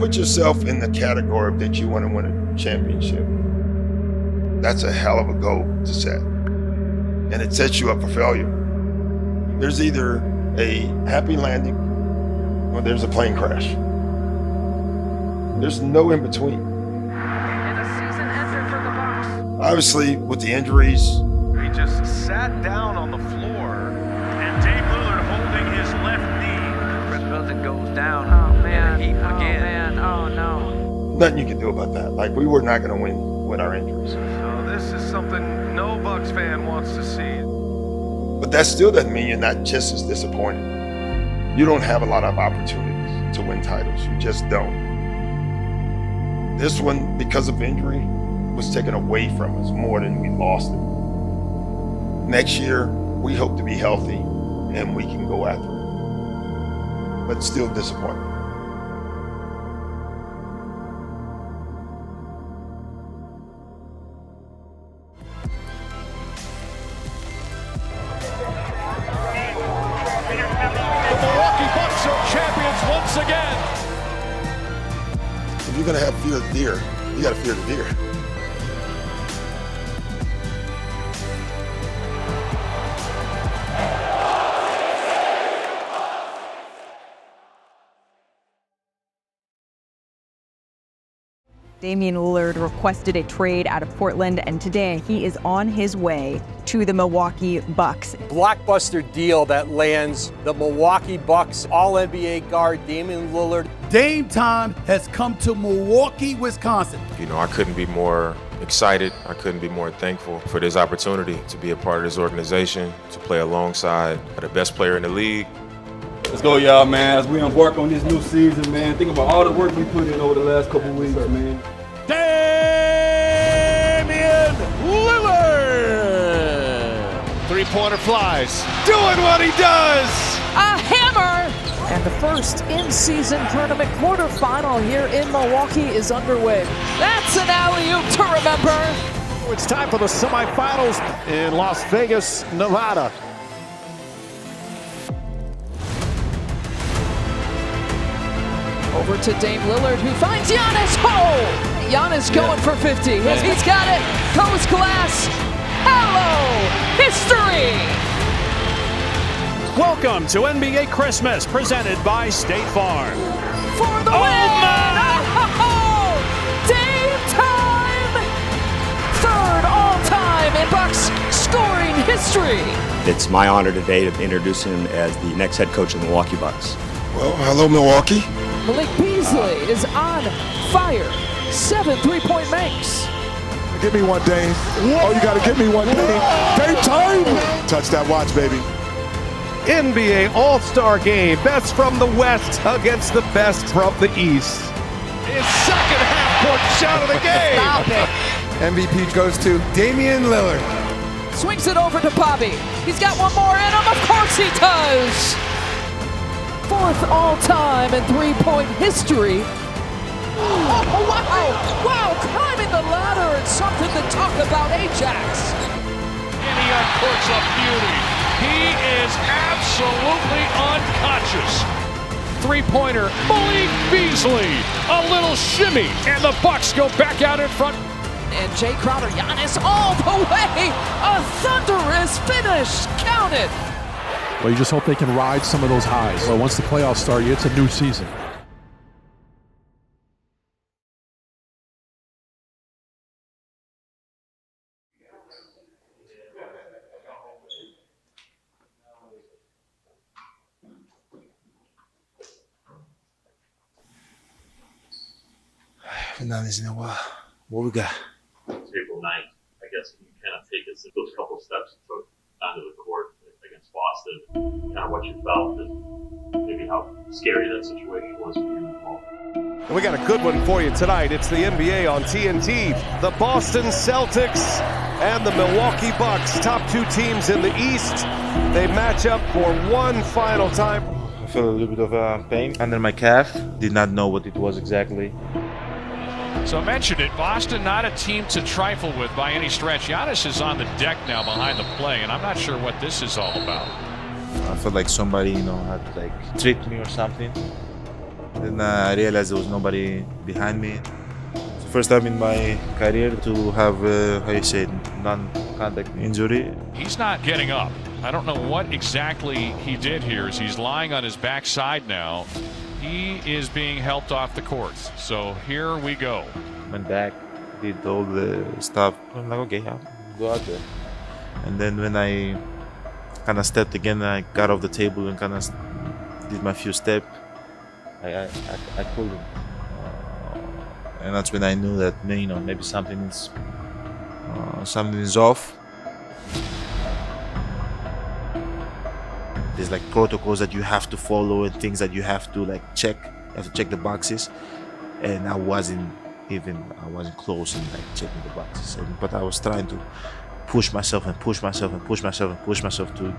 put yourself in the category that you want to win a championship, that's a hell of a goal to set. And it sets you up for failure. There's either a happy landing or there's a plane crash. There's no in between. And a season ender for the Bucks. Obviously, with the injuries. He just sat down on the floor, and Dame Lillard holding his left knee. Chris Middleton goes down. Oh man. Heat again. Man. Oh no. Nothing you can do about that. Like, we were not going to win with our injuries. So this is something no Bucks fan wants to see. But that still doesn't mean you're not just as disappointed. You don't have a lot of opportunities to win titles. You just don't. This one, because of injury, was taken away from us more than we lost it. Next year, we hope to be healthy and we can go after it. But still disappointed. The Milwaukee Bucks are champions once again. If you're going to have fear of deer, you got to fear the deer. Damian Lillard requested a trade out of Portland, and today he is on his way to the Milwaukee Bucks. Blockbuster deal that lands the Milwaukee Bucks All-NBA guard Damian Lillard. Dame time has come to Milwaukee, Wisconsin. You know, I couldn't be more excited. I couldn't be more thankful for this opportunity to be a part of this organization, to play alongside the best player in the league. Let's go, y'all, man. As we embark on this new season, man, think about all the work we put in over the last couple of weeks, man. Damian Lillard. Three-pointer flies. Doing what he does. A hammer. And the first in-season tournament quarterfinal here in Milwaukee is underway. That's an alley-oop to remember. It's time for the semifinals in Las Vegas, Nevada. Over to Dame Lillard, who finds Giannis. Oh! Giannis going for 50. He's got it. Coast glass. Hello, history. Welcome to NBA Christmas, presented by State Farm. For the win! Oh! Dame time! Third all-time in Bucks scoring history. It's my honor today to introduce him as the next head coach of the Milwaukee Bucks. Well, hello, Milwaukee. Malik Beasley is on fire. 7 3-point makes. Give me one, Dame. Oh, you got to give me one, Dame. Dame time! Touch that watch, baby. NBA All-Star Game. Best from the West against the best from the East. His second half-court shot of the game. Stop it. MVP goes to Damian Lillard. Swings it over to Bobby. He's got one more in him. Of course he does. Fourth all-time in three-point history. Oh, wow! Wow, climbing the ladder and something to talk about, Ajax. And he uncorks a beauty. He is absolutely unconscious. Three-pointer, Malik Beasley. A little shimmy, and the Bucks go back out in front. And Jay Crowder, Giannis all the way. A thunderous finish. Count it. Well, you just hope they can ride some of those highs. Well, once the playoffs start, it's a new season. Been done this in a while. What we got? It's April 9th. I guess you kind of take us those couple steps you took onto the court against Boston, kind of what you felt and maybe how scary that situation was for you involved. And we got a good one for you tonight. It's the NBA on TNT. The Boston Celtics and the Milwaukee Bucks, top two teams in the East. They match up for one final time. I felt a little bit of pain under my calf. Did not know what it was exactly. So I mentioned it, Boston not a team to trifle with by any stretch. Giannis is on the deck now behind the play, and I'm not sure what this is all about. I felt like somebody, had like tricked me or something. Then I realized there was nobody behind me. It's the first time in my career to have, non-contact injury. He's not getting up. I don't know what exactly he did here as he's lying on his backside now. He is being helped off the court. So here we go. Went back, did all the stuff. I'm like, okay, I'll go out there. And then when I kind of stepped again, I got off the table and kind of did my few steps. I couldn't. And that's when I knew that, maybe something is off. There's like protocols that you have to follow and things that you have to like check. You have to check the boxes, and I wasn't close in like checking the boxes. But I was trying to push myself to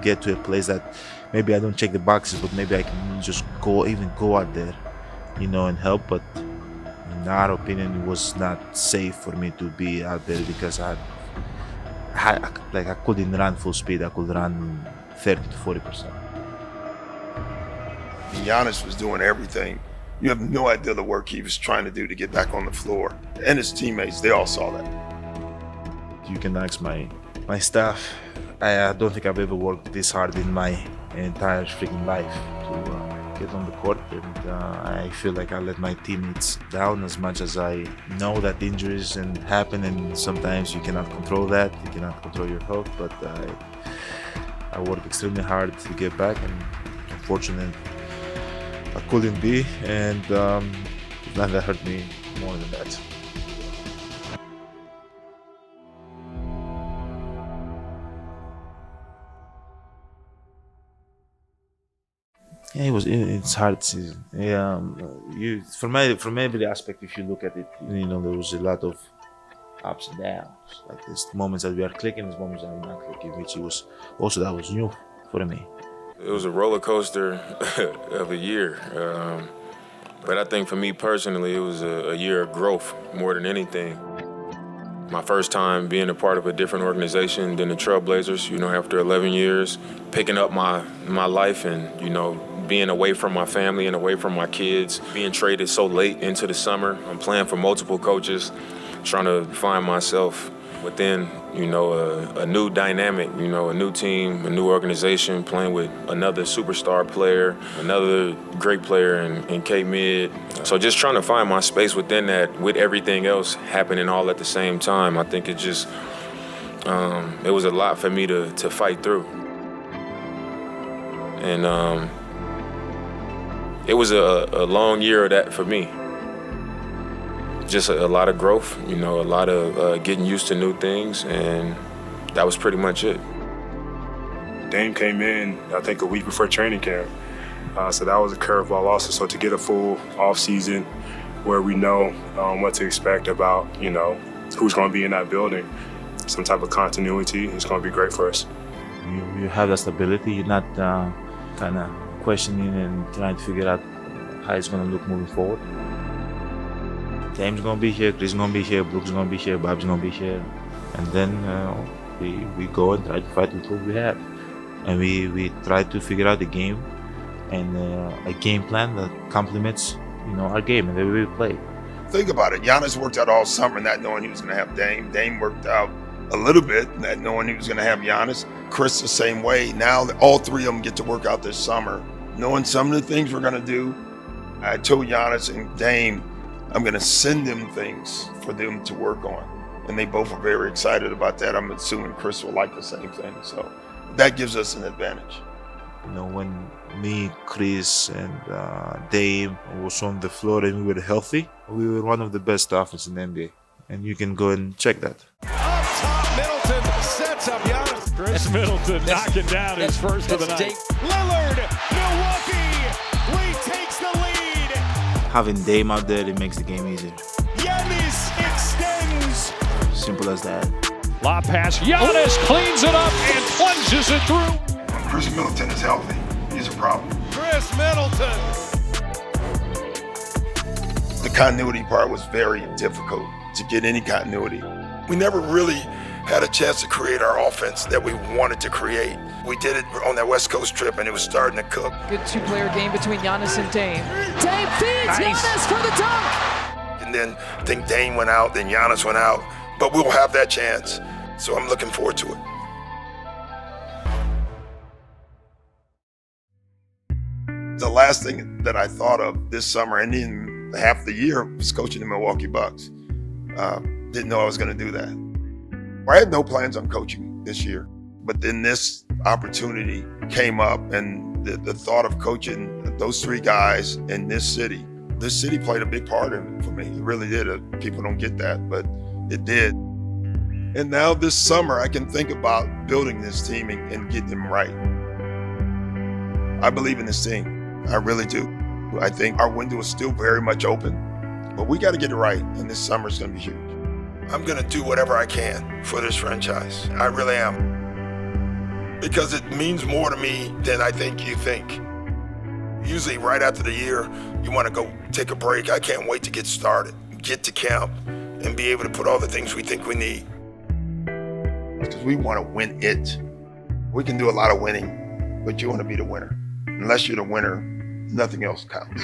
get to a place that maybe I don't check the boxes, but maybe I can just go out there, and help. But in our opinion, it was not safe for me to be out there because I couldn't run full speed. I could run 30 to 40%. Giannis was doing everything. You have no idea the work he was trying to do to get back on the floor. And his teammates, they all saw that. You can ask my staff. I don't think I've ever worked this hard in my entire freaking life to get on the court. And I feel like I let my teammates down as much as I know that injuries happen, and sometimes you cannot control that. You cannot control your health. But I worked extremely hard to get back, and unfortunately, I couldn't be, and that hurt me more than that. Yeah, it's hard. From every aspect, if you look at it, there was a lot of ups and downs. Like there's moments that we are clicking, there's moments that we're not clicking, which that was new for me. It was a roller coaster of a year. But I think for me personally, it was a year of growth more than anything. My first time being a part of a different organization than the Trailblazers, after 11 years, picking up my life and, being away from my family and away from my kids, being traded so late into the summer. I'm playing for multiple coaches, trying to find myself within, a new dynamic, a new team, a new organization, playing with another superstar player, another great player in K-Mid. So just trying to find my space within that with everything else happening all at the same time. I think it just, it was a lot for me to fight through. And it was a long year of that for me. Just a lot of growth, a lot of getting used to new things, and that was pretty much it. Dame came in, I think, a week before training camp. So that was a curveball also. So to get a full off season where we know what to expect about, who's going to be in that building, some type of continuity, is going to be great for us. You have that stability. You're not kind of questioning and trying to figure out how it's going to look moving forward. Dame's gonna be here, Chris is gonna be here, Brooks is gonna be here, Bob's gonna be here, and then we go and try to fight with what we have, and we try to figure out the game and a game plan that complements our game and the way we play. Think about it. Giannis worked out all summer not knowing he was gonna have Dame. Dame worked out a little bit not knowing he was gonna have Giannis. Chris the same way. Now all three of them get to work out this summer, knowing some of the things we're gonna do. I told Giannis and Dame, I'm going to send them things for them to work on. And they both are very excited about that. I'm assuming Chris will like the same thing. So that gives us an advantage. When me, Chris, and Dame was on the floor and we were healthy, we were one of the best offenses in the NBA. And you can go and check that. Up top, Middleton sets up Giannis. Chris Middleton knocking down his first of the night. Lillard, Milwaukee, Lee takes the lead. Having Dame out there, it makes the game easier. Giannis extends. Simple as that. Lob pass. Giannis cleans it up and plunges it through. When Chris Middleton is healthy, he's a problem. Chris Middleton. The continuity part was very difficult to get any continuity. We never really had a chance to create our offense that we wanted to create. We did it on that West Coast trip, and it was starting to cook. Good two-player game between Giannis and Dame. Dame feeds Giannis for the dunk. And then I think Dame went out, then Giannis went out. But we'll have that chance, so I'm looking forward to it. The last thing that I thought of this summer, and in half the year, was coaching the Milwaukee Bucks. Didn't know I was going to do that. I had no plans on coaching this year, but then this opportunity came up, and the thought of coaching those three guys in this city played a big part in it for me. It really did. People don't get that, but it did. And now this summer, I can think about building this team and getting them right. I believe in this team. I really do. I think our window is still very much open, but we got to get it right, and this summer is going to be huge. I'm going to do whatever I can for this franchise. I really am. Because it means more to me than I think you think. Usually right after the year, you want to go take a break. I can't wait to get started, get to camp, and be able to put all the things we think we need. Because we want to win it. We can do a lot of winning, but you want to be the winner. Unless you're the winner, nothing else counts.